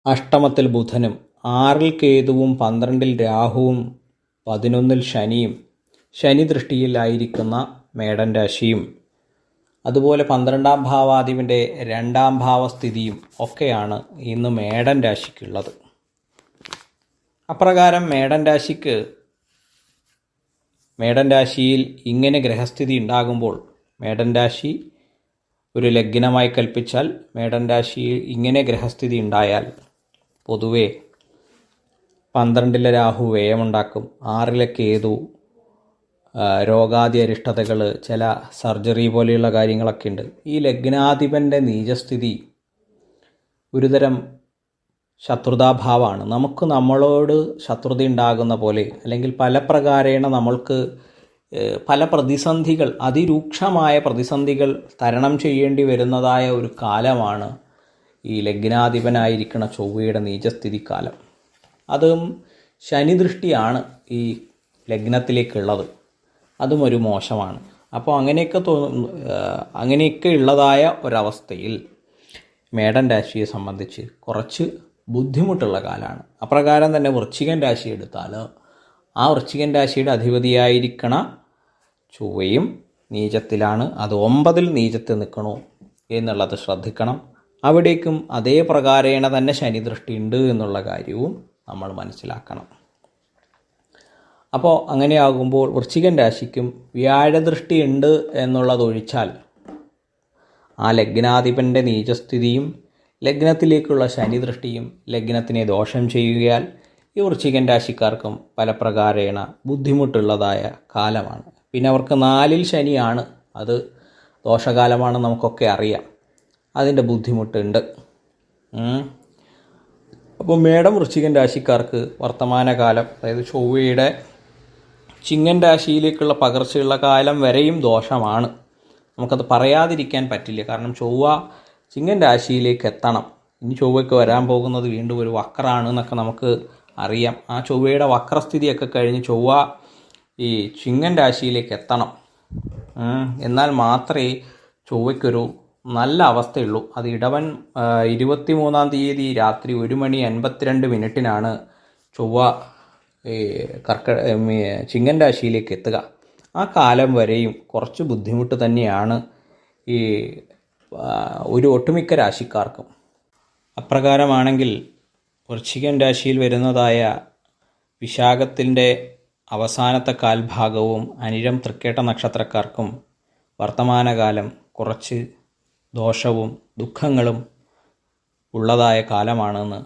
അഷ്ടമത്തിൽ ബുധനും 6-ൽ കേതുവും 12-ൽ രാഹുവും 11-ൽ ശനിയും ശനി ദൃഷ്ടിയിലായിരിക്കുന്ന മേടൻ രാശിയും അതുപോലെ 12-ാം ഭാവാധിപൻ്റെ 2-ാം ഭാവസ്ഥിതിയും ഒക്കെയാണ് ഇന്ന് മേടൻ രാശിക്കുള്ളത്. അപ്രകാരം മേടൻ രാശിയിൽ ഇങ്ങനെ ഗ്രഹസ്ഥിതി ഉണ്ടാകുമ്പോൾ മേടൻ രാശി ഒരു ലഗ്നമായി കൽപ്പിച്ചാൽ മേടൻ രാശിയിൽ ഇങ്ങനെ ഗ്രഹസ്ഥിതി ഉണ്ടായാൽ പൊതുവെ 12-ലെ രാഹു വ്യയമുണ്ടാക്കും, 6-ലെ കേതു രോഗാദി അരിഷ്ടതകൾ, ചില സർജറി പോലെയുള്ള കാര്യങ്ങളൊക്കെ ഉണ്ട്. ഈ ലഗ്നാധിപൻ്റെ നീചസ്ഥിതി ഒരുതരം ശത്രുതാഭാവമാണ്. നമുക്ക് നമ്മളോട് ശത്രുത ഉണ്ടാകുന്ന പോലെ, അല്ലെങ്കിൽ പല പ്രകാരേണ നമ്മൾക്ക് പല പ്രതിസന്ധികൾ, അതിരൂക്ഷമായ പ്രതിസന്ധികൾ തരണം ചെയ്യേണ്ടി വരുന്നതായ ഒരു കാലമാണ് ഈ ലഗ്നാധിപനായിരിക്കുന്ന ചൊവ്വയുടെ നീചസ്ഥിതി കാലം. അതും ശനിദൃഷ്ടിയാണ് ഈ ലഗ്നത്തിലേക്കുള്ളത്, അതും ഒരു മോശമാണ്. അപ്പോൾ അങ്ങനെയൊക്കെ ഉള്ളതായ ഒരവസ്ഥയിൽ മേടൻ രാശിയെ സംബന്ധിച്ച് കുറച്ച് ബുദ്ധിമുട്ടുള്ള കാലമാണ്. അപ്രകാരം തന്നെ വൃശ്ചികൻ രാശി എടുത്താൽ ആ വൃശ്ചികൻ രാശിയുടെ അധിപതിയായിരിക്കണ ചൊവ്വയും നീചത്തിലാണ്. അത് 9-ൽ നീചത്തിൽ നിൽക്കണോ എന്നുള്ളത് ശ്രദ്ധിക്കണം. അവിടേക്കും അതേ പ്രകാരേണ തന്നെ ശനിദൃഷ്ടി ഉണ്ട് എന്നുള്ള കാര്യവും നമ്മൾ മനസ്സിലാക്കണം. അപ്പോൾ അങ്ങനെയാകുമ്പോൾ വൃശ്ചികൻ രാശിക്കും വ്യാഴദൃഷ്ടി ഉണ്ട് എന്നുള്ളതൊഴിച്ചാൽ ആ ലഗ്നാധിപൻ്റെ നീചസ്ഥിതിയും ലഗ്നത്തിലേക്കുള്ള ശനിദൃഷ്ടിയും ലഗ്നത്തിനെ ദോഷം ചെയ്യുകയാൽ ഈ വൃശ്ചികൻ രാശിക്കാർക്കും പല പ്രകാരേണ ബുദ്ധിമുട്ടുള്ളതായ കാലമാണ്. പിന്നെ അവർക്ക് 4-ൽ ശനിയാണ്, അത് ദോഷകാലമാണെന്ന് നമുക്കൊക്കെ അറിയാം, അതിൻ്റെ ബുദ്ധിമുട്ടുണ്ട്. അപ്പോൾ മേടം വൃശ്ചികൻ രാശിക്കാർക്ക് വർത്തമാനകാലം, അതായത് ചൊവ്വയുടെ ചിങ്ങൻ രാശിയിലേക്കുള്ള പകർച്ചയുള്ള കാലം വരെയും ദോഷമാണ്. നമുക്കത് പറയാതിരിക്കാൻ പറ്റില്ല. കാരണം ചൊവ്വ ചിങ്ങൻ രാശിയിലേക്ക് എത്തണം. ഇനി ചൊവ്വയ്ക്ക് വരാൻ പോകുന്നത് വീണ്ടും ഒരു വക്രമാണ് എന്നൊക്കെ നമുക്ക് അറിയാം. ആ ചൊവ്വയുടെ വക്രസ്ഥിതിയൊക്കെ കഴിഞ്ഞ് ചൊവ്വ ഈ ചിങ്ങൻ രാശിയിലേക്ക് എത്തണം. എന്നാൽ മാത്രമേ ചൊവ്വയ്ക്കൊരു നല്ല അവസ്ഥയുള്ളൂ. അത് ഇടവൻ 23-ാം തീയതി രാത്രി 1:52 ചൊവ്വ ചിങ്ങൻ രാശിയിലേക്ക് എത്തുക. ആ കാലം വരെയും കുറച്ച് ബുദ്ധിമുട്ട് തന്നെയാണ് ഈ ഒരു ഒട്ടുമിക്ക രാശിക്കാർക്കും. അപ്രകാരമാണെങ്കിൽ വൃശ്ചികൻ രാശിയിൽ വരുന്നതായ വിശാഖത്തിൻ്റെ അവസാനത്തെ കാൽഭാഗവും അനിഴം തൃക്കേട്ട നക്ഷത്രക്കാർക്കും വർത്തമാനകാലം കുറച്ച് ദോഷവും ദുഃഖങ്ങളും ഉള്ളതായ കാലമാണെന്ന്